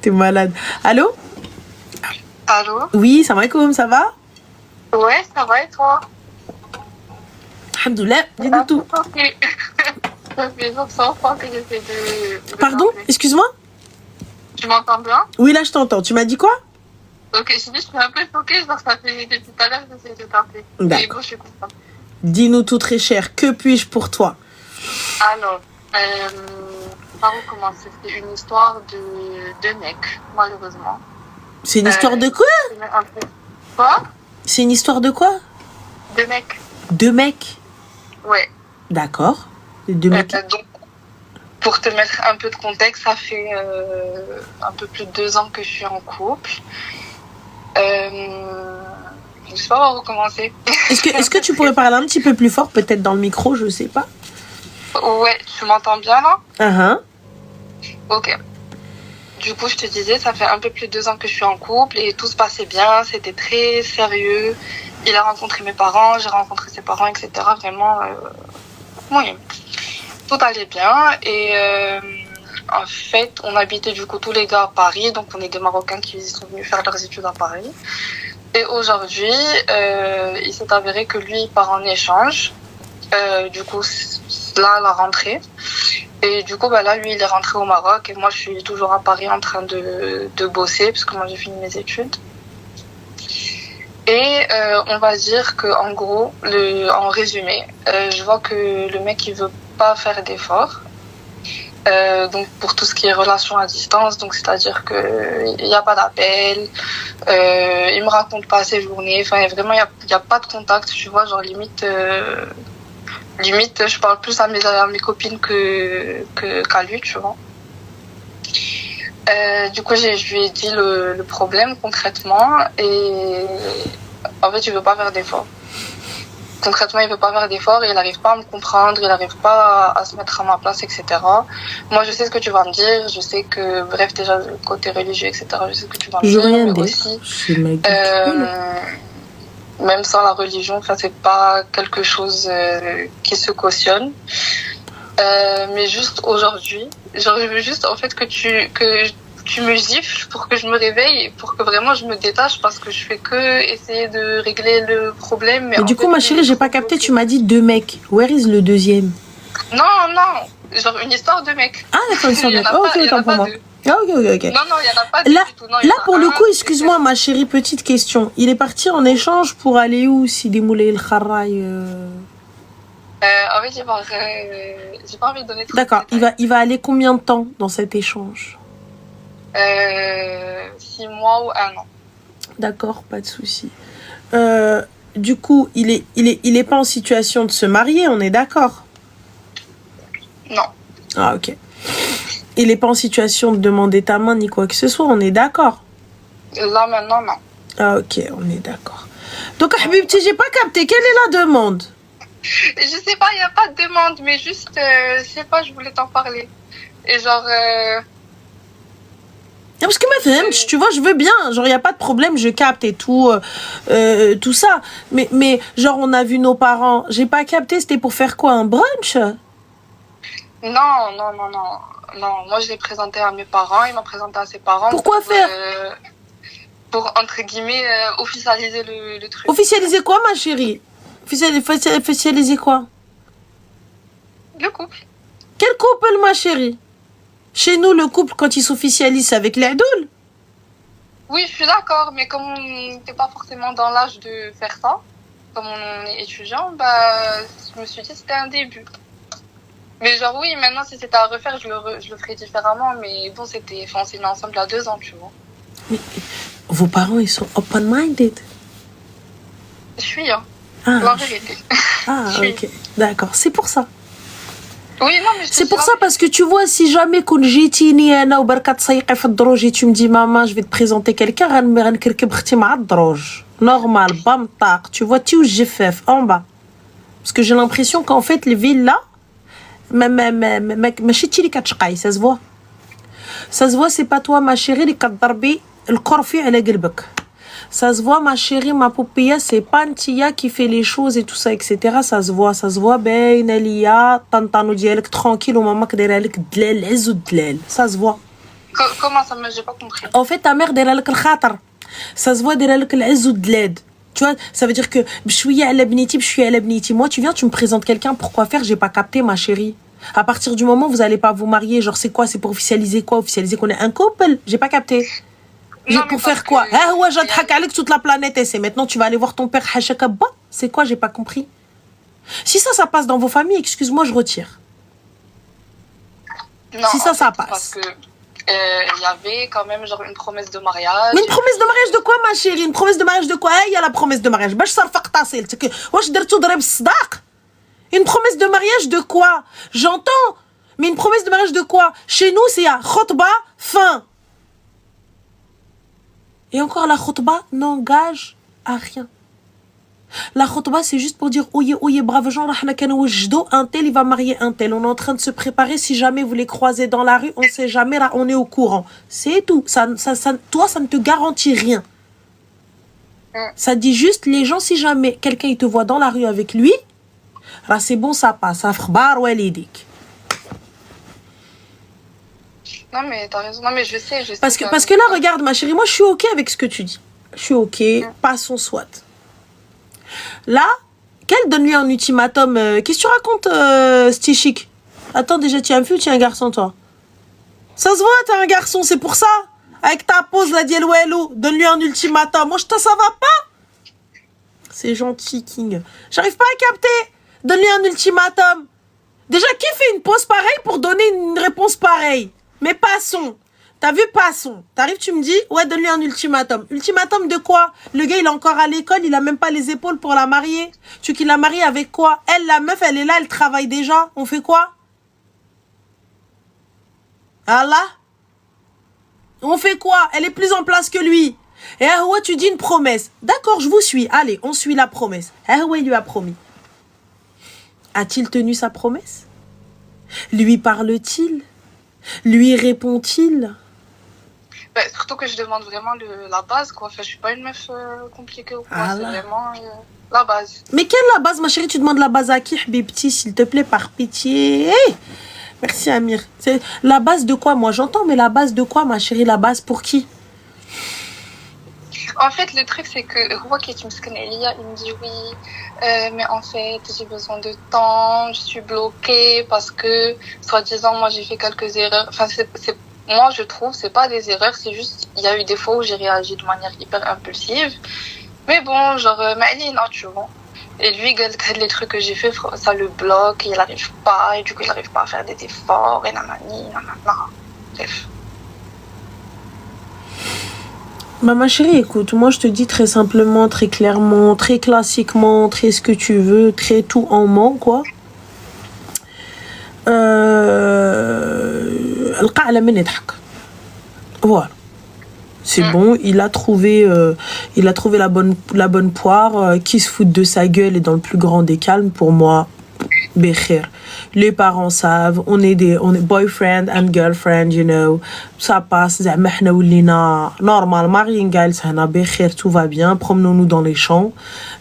T'es malade. Allô? Allô? Oui, salam alaikum, ça va? Ouais, ça va et toi? Alhamdoulilah, dis-nous tout. Ça fait 900 fois que j'essaie de Pardon? t'appeler. Excuse-moi? Tu m'entends bien? Oui, là, je t'entends. Tu m'as dit quoi? Ok, je dis, je suis un peu choquée, genre ça fait depuis tout à l'heure que j'essaie de t'appeler. D'accord. Et bon, je suis contente. Dis-nous tout très cher. Que puis-je pour toi? Alors, par où commencer? C'est une histoire de deux mecs, malheureusement. C'est une histoire de quoi? Un peu. Quoi? C'est une histoire de quoi? Deux mecs. Deux mecs? Ouais. D'accord. Deux mecs. Donc, pour te mettre un peu de contexte, ça fait un peu plus de 2 ans que je suis en couple. Je sais pas par où recommencer. Est-ce que tu pourrais parler un petit peu plus fort, peut-être dans le micro, je sais pas. Ouais, tu m'entends bien là? Uh-huh. Ok. Du coup, je te disais, ça fait un peu plus de 2 ans que je suis en couple et tout se passait bien, c'était très sérieux. Il a rencontré mes parents, j'ai rencontré ses parents, etc. Vraiment, oui, tout allait bien. Et en fait, on habitait du coup tous les deux à Paris, donc on est des Marocains qui sont venus faire leurs études à Paris. Et aujourd'hui, il s'est avéré que lui, il part en échange. Du coup, là, la rentrée. Et du coup, bah là, lui, il est rentré au Maroc et moi, je suis toujours à Paris en train de bosser parce que moi, j'ai fini mes études. Et on va dire que en gros, en résumé, je vois que le mec, il veut pas faire d'efforts. Donc pour tout ce qui est relation à distance, donc c'est-à-dire que il y a pas d'appel, il me raconte pas ses journées, enfin vraiment il y a pas de contact, tu vois, genre limite je parle plus à mes copines qu'à lui, tu vois. Du coup je lui ai dit le problème concrètement et en fait il veut pas faire d'efforts. Concrètement, il veut pas faire d'efforts, il n'arrive pas à me comprendre, il n'arrive pas à se mettre à ma place, etc. Moi, je sais ce que tu vas me dire, je sais que, bref, déjà, le côté religieux, etc., je sais ce que tu vas me dire, mais aussi, même sans la religion, enfin, c'est pas quelque chose qui se cautionne. Mais juste aujourd'hui, genre, je veux juste, en fait, que tu me gifles pour que je me réveille, pour que vraiment je me détache parce que je fais que essayer de régler le problème. Mais du coup, ma chérie, j'ai pas capté, tu m'as dit 2 mecs. Where is le deuxième? Non, genre une histoire de mecs. Ah, d'accord, une histoire de mecs. Oh, ok, autant pour moi. Ah, ok. Non, il n'y en a pas deux là, du tout. Non, là, pour le coup, excuse-moi, ma chérie, petite question. Il est parti en échange pour aller où, si des moulets el kharraï En fait, j'ai pas envie de donner trop. D'accord, il va aller combien de temps dans cet échange? 6 mois ou 1 an. D'accord, pas de souci. Du coup, il est pas en situation de se marier, on est d'accord? Non. Ah, ok. Il est pas en situation de demander ta main ni quoi que ce soit, on est d'accord? Là, maintenant, non. Ah, ok, on est d'accord. Donc, Habibti, j'ai pas capté, quelle est la demande? Je sais pas, il n'y a pas de demande, mais juste, je sais pas, je voulais t'en parler. Et genre... Parce que tu vois, je veux bien, genre, il n'y a pas de problème, je capte et tout, tout ça. Mais, genre, on a vu nos parents, j'ai pas capté, c'était pour faire quoi, un brunch? Non, moi, je l'ai présenté à mes parents, il m'a présenté à ses parents. Pourquoi faire pour, entre guillemets, officialiser le truc. Officialiser quoi, ma chérie? Officialiser quoi? Le couple. Quel couple, ma chérie? Chez nous, le couple, quand il s'officialise, c'est avec l'Adoul. Oui, je suis d'accord, mais comme on n'était pas forcément dans l'âge de faire ça, comme on est étudiant, bah, je me suis dit que c'était un début. Mais genre, oui, maintenant, si c'était à refaire, je le ferais différemment, mais bon, on s'est mis ensemble il y a 2 ans, tu vois. Mais vos parents, ils sont open-minded? Je suis, hein. La vérité. Ah, ok. D'accord, c'est pour ça. Oui, non, mais c'est pour ça, parce que tu vois, si jamais tu me dis, maman, je vais te présenter quelqu'un, normal, bam, tak, tu vois, tu où j'ai fait en bas. Parce que j'ai l'impression qu'en fait, les villes là, ça se voit. Ça se voit, c'est pas toi, ma chérie, les 4 darbi, le corfi à la qalbek. Ça se voit, ma chérie, ma poupée, c'est pas Ntia qui fait les choses et tout ça, etc. Ça se voit. Ben, Elia, tantano dialek tranquille, au moment que derek dlel, ezou dlel. Ça se voit. Comment ça, j'ai pas compris. En fait, ta mère derek le khatar. Ça se voit derek l'ezou dled. Tu vois, ça veut dire que je suis à l'abniti. Moi, tu viens, tu me présentes quelqu'un, pourquoi faire? J'ai pas capté, ma chérie. À partir du moment où vous allez pas vous marier, genre, c'est quoi? C'est pour officialiser quoi? Officialiser qu'on est un couple? J'ai pas capté. Non, Pour faire quoi? Ah ouais, j'adhak avec toute la planète et c'est maintenant tu vas aller voir ton père Hachakabba. C'est quoi? J'ai pas compris. Si ça passe dans vos familles, excuse-moi, je retire. Non, si ça passe. Parce que il y avait quand même genre une promesse de mariage. Mais une promesse de mariage de quoi, ma chérie? Une promesse de mariage de quoi? Il y a la promesse de mariage. Bash sarfaq tasil. C'est que wesh dertou dreb sdaq. Une promesse de mariage de quoi? J'entends. Mais une promesse de mariage de quoi? Chez nous, c'est à khotba, fin. Et encore, la khotba n'engage à rien. La khotba, c'est juste pour dire ouye, brave gens, un tel, il va marier un tel. On est en train de se préparer. Si jamais vous les croisez dans la rue, on sait jamais, là, on est au courant. C'est tout. Toi, ça ne te garantit rien. Ça dit juste, les gens, si jamais quelqu'un il te voit dans la rue avec lui, là, c'est bon, ça passe. Non, mais t'as raison. Non, mais je sais. Parce que là, regarde, ma chérie, moi, je suis OK avec ce que tu dis. Je suis OK. Passons soit. Là, qu'elle donne-lui un ultimatum. Qu'est-ce que tu racontes, Stichik? Attends, déjà, tu es un fille ou tu es un garçon, toi? Ça se voit, t'es un garçon, c'est pour ça. Avec ta pose, la dielwello, donne-lui un ultimatum. Moi, ça va pas. C'est gentil, King. J'arrive pas à capter. Donne-lui un ultimatum. Déjà, qui fait une pause pareille pour donner une réponse pareille? Mais passons. T'as vu, passons. T'arrives, tu me dis, ouais, donne-lui un ultimatum. Ultimatum de quoi? Le gars, il est encore à l'école, il a même pas les épaules pour la marier. Tu veux qu'il la marie avec quoi? Elle, la meuf, elle est là, elle travaille déjà. On fait quoi? Allah? On fait quoi? Elle est plus en place que lui. Et ouais, tu dis une promesse. D'accord, je vous suis. Allez, on suit la promesse. Ouais, il lui a promis. A-t-il tenu sa promesse? Lui parle-t-il? Lui répond-il? Bah, surtout que je demande vraiment la base, quoi. Enfin, je suis pas une meuf compliquée ou quoi. C'est vraiment la base. Mais quelle la base, ma chérie? Tu demandes la base à qui, Habibti, s'il te plaît, par pitié? Hey, merci, Amir. C'est la base de quoi? Moi, j'entends, mais la base de quoi, ma chérie? La base pour qui? En fait, le truc, c'est que Roi qui est une Elia, il me dit oui, mais en fait, j'ai besoin de temps, je suis bloquée parce que, soi-disant, moi, j'ai fait quelques erreurs. Enfin, moi, je trouve, c'est pas des erreurs, c'est juste, il y a eu des fois où j'ai réagi de manière hyper impulsive. Mais bon, genre, Mali, non, tu vois. Et lui, les trucs que j'ai fait, ça le bloque, et il arrive pas, et du coup, il arrive pas à faire des efforts, et nanani, nanana. Bref. Bah, ma chérie, écoute, moi je te dis très simplement, très clairement, très classiquement, très ce que tu veux, très tout en ment, quoi. Voilà. C'est bon, il a trouvé la bonne poire, qui se fout de sa gueule et dans le plus grand des calmes, pour moi. Bekher. Les parents savent, on est boyfriend and girlfriend, you know. Ça passe, normal, mariengal, bekher, tout va bien, promenons-nous dans les champs.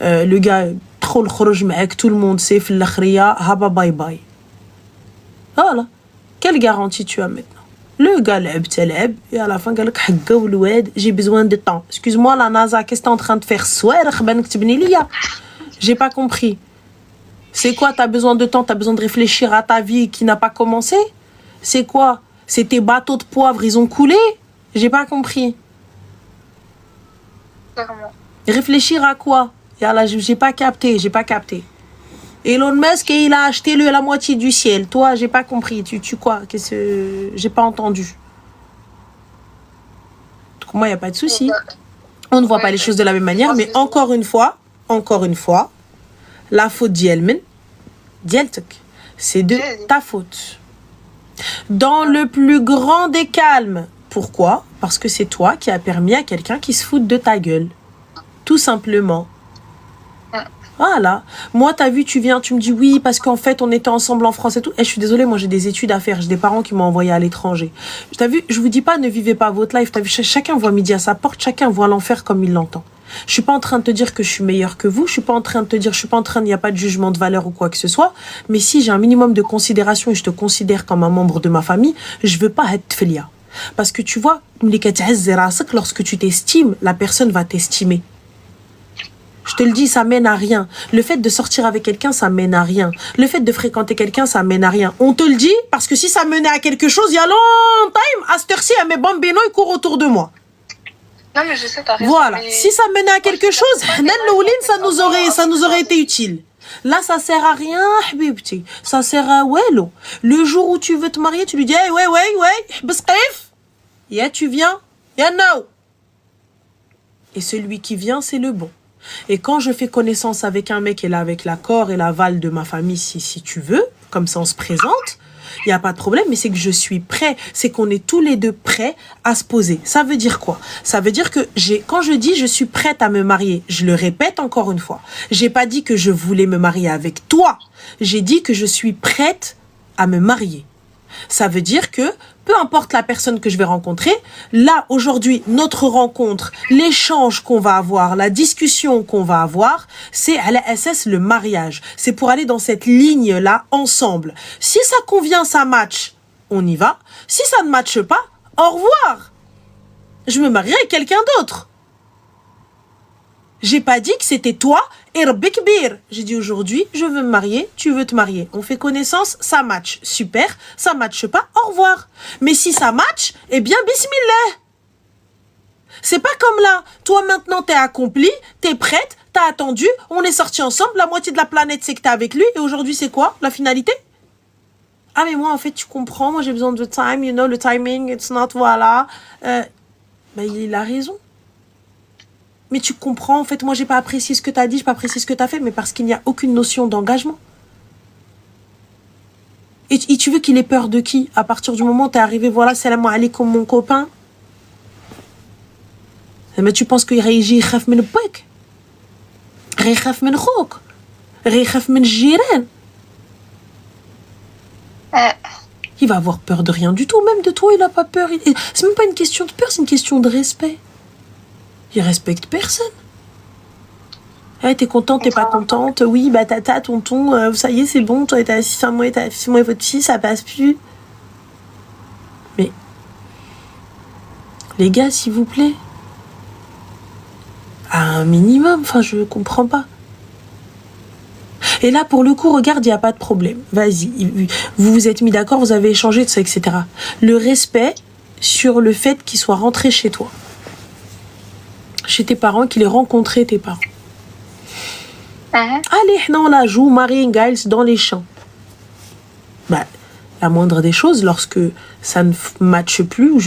Le gars, trop le khrouj ma'ak, tout le monde sait, fil l'akhriya, haba bye bye. Voilà. Quelle garantie tu as maintenant? Le gars lève, et à la fin, j'ai besoin de temps. Excuse-moi, la NASA, qu'est-ce que t'es en train de faire? J'ai pas compris. C'est quoi? T'as besoin de temps? T'as besoin de réfléchir à ta vie qui n'a pas commencé? C'est quoi? C'est tes bateaux de poivre, ils ont coulé? J'ai pas compris. Clairement. Réfléchir à quoi? J'ai pas capté. Elon Musk, il a acheté la moitié du ciel. Toi, j'ai pas compris. Tu quoi? J'ai pas entendu. Donc, moi, y a pas de souci. On ne voit pas les choses de la même manière, mais encore une fois, la faute d'Yelmen, c'est de ta faute. Dans le plus grand des calmes. Pourquoi? Parce que c'est toi qui as permis à quelqu'un qui se foute de ta gueule. Tout simplement. Voilà. Moi, t'as vu, tu viens, tu me dis oui, parce qu'en fait, on était ensemble en France et tout. Et je suis désolée, moi, j'ai des études à faire. J'ai des parents qui m'ont envoyé à l'étranger. T'as vu, je vous dis pas, ne vivez pas votre life. T'as vu, chacun voit midi à sa porte, chacun voit l'enfer comme il l'entend. Je suis pas en train de te dire que je suis meilleure que vous. Je suis pas en train de te dire, je suis pas en train, il n'y a pas de jugement de valeur ou quoi que ce soit. Mais si j'ai un minimum de considération et je te considère comme un membre de ma famille, je veux pas être filia. Parce que tu vois, lorsque tu t'estimes, la personne va t'estimer. Je te le dis, ça mène à rien. Le fait de sortir avec quelqu'un, ça mène à rien. Le fait de fréquenter quelqu'un, ça mène à rien. On te le dit parce que si ça menait à quelque chose, il y a longtemps, à cette heure-ci, mes bambino, ils courent autour de moi. Non, mais je sais, t'as raison. Voilà. Mais... Si ça menait à quelque chose, ça nous aurait été utile. Là, ça sert à rien, habibti. Ça sert à wello. Le jour où tu veux te marier, tu lui dis, hey, ouais, bisqaif. Ya, tu viens. Ya, no. Et celui qui vient, c'est le bon. Et quand je fais connaissance avec un mec et là avec l'accord et l'aval de ma famille, si tu veux, comme ça on se présente, il n'y a pas de problème, mais c'est que je suis prêt, c'est qu'on est tous les deux prêts à se poser. Ça veut dire quoi? Ça veut dire que quand je dis je suis prête à me marier, je le répète encore une fois, j'ai pas dit que je voulais me marier avec toi, j'ai dit que je suis prête à me marier. Ça veut dire que peu importe la personne que je vais rencontrer, là, aujourd'hui, notre rencontre, l'échange qu'on va avoir, la discussion qu'on va avoir, c'est à la SS le mariage. C'est pour aller dans cette ligne-là ensemble. Si ça convient, ça match, on y va. Si ça ne matche pas, au revoir. Je me marierai avec quelqu'un d'autre. J'ai pas dit que c'était toi et Rabbik Bir. J'ai dit aujourd'hui, je veux me marier, tu veux te marier. On fait connaissance, ça match. Super, ça matche pas, au revoir. Mais si ça match, eh bien, bismillah. C'est pas comme là. Toi, maintenant, t'es accompli, t'es prête, t'as attendu, on est sortis ensemble, la moitié de la planète sait que t'es avec lui, et aujourd'hui, c'est quoi, la finalité? Ah, mais moi, en fait, tu comprends, moi, j'ai besoin de time, you know, le timing, it's not, voilà. Il a raison. Mais tu comprends, en fait, moi, j'ai pas apprécié ce que t'as dit, j'ai pas apprécié ce que t'as fait, mais parce qu'il n'y a aucune notion d'engagement. Et tu veux qu'il ait peur de qui? À partir du moment où t'es arrivé, voilà, salam alaikum, mon copain. Mais tu penses qu'il réagit, il khaf min bouek, il khaf min khouk, il khaf min jiran. Il va avoir peur de rien du tout, même de toi, il a pas peur. C'est même pas une question de peur, c'est une question de respect. Il respecte personne. Hey, t'es contente, t'es pas contente? Oui, bah tata, tonton, ça y est, c'est bon, toi et ta fille, moi et votre fille, ça passe plus. Mais, les gars, s'il vous plaît, à un minimum, enfin, je comprends pas. Et là, pour le coup, regarde, il n'y a pas de problème. Vas-y, vous vous êtes mis d'accord, vous avez échangé de ça, etc. Le respect sur le fait qu'il soit rentré chez toi. Chez tes parents, qu'il ait rencontré tes parents. Allez, non, la joue, Marine Giles dans les champs. Bah, la moindre des choses, lorsque ça ne matche plus,